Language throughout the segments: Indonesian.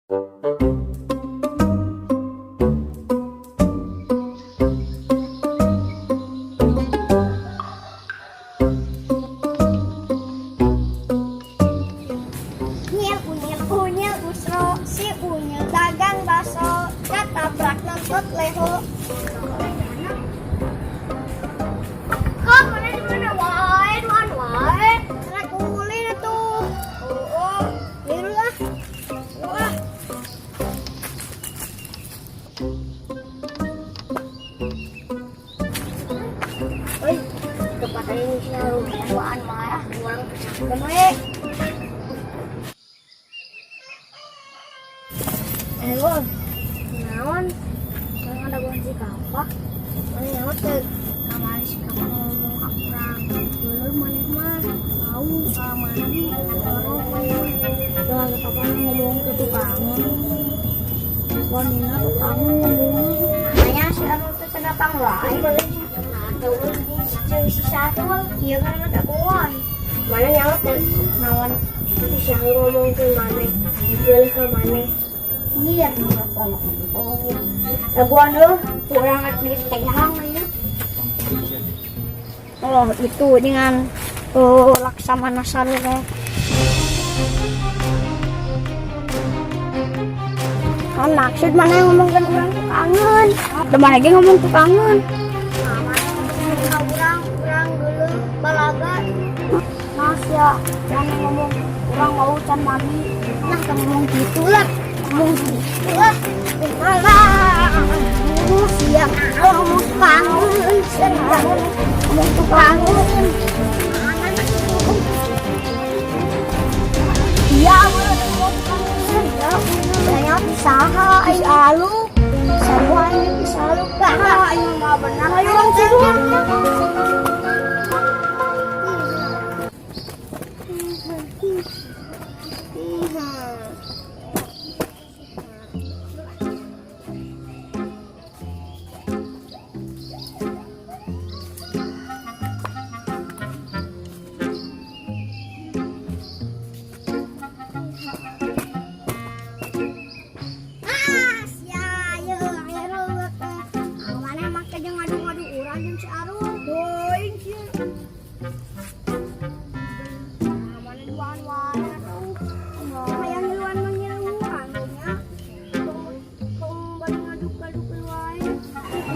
Unyil, unyil, unyil, usro, si unyil dagang baso, katabrak nontot leho. Kok mana di mana wae, duan wae. Sana kumpulin itu. Oh, biru lah. Wah. Oi, kepada ini sih harus duaan wae, duan kesampean. Ewan, naon? Kalau ada kunci kapak, mana nyaut teh? Kamari si kapak ngomong akurang. Dulu mana mah tahu mana nih orang mana? Kalau ada kapak ngomong ke tukangan, wanita tukangan ngomong. Namanya si Anu tuh senapang wae. Nah, tuh si satu, iya kan ada kuan. Mana nyaut teh? Naon? Si ngomong ke mana? Dibeli ke mana? Iya, laguan lu kurang di tehang ya. Oh, itu dengan Laksamana Saleh. Oh, maksud mana yang ngomongkan orang tukangan? Depan lagi ngomong tukangan. Orang dulu balaga. Mas ya, yang ngomong orang mau can mami. Nah, kamu ngomong gitu lah. Wah, siang ngomong bangun, sedang ngomong bangun. Iya, ngomong bangun. Saya bisa ay alu, semuanya bisa lupa. Ayo nggak benar, ayo tidur.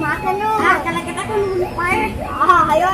Makan lu. Kalau kita kan lupa ya. Ayo.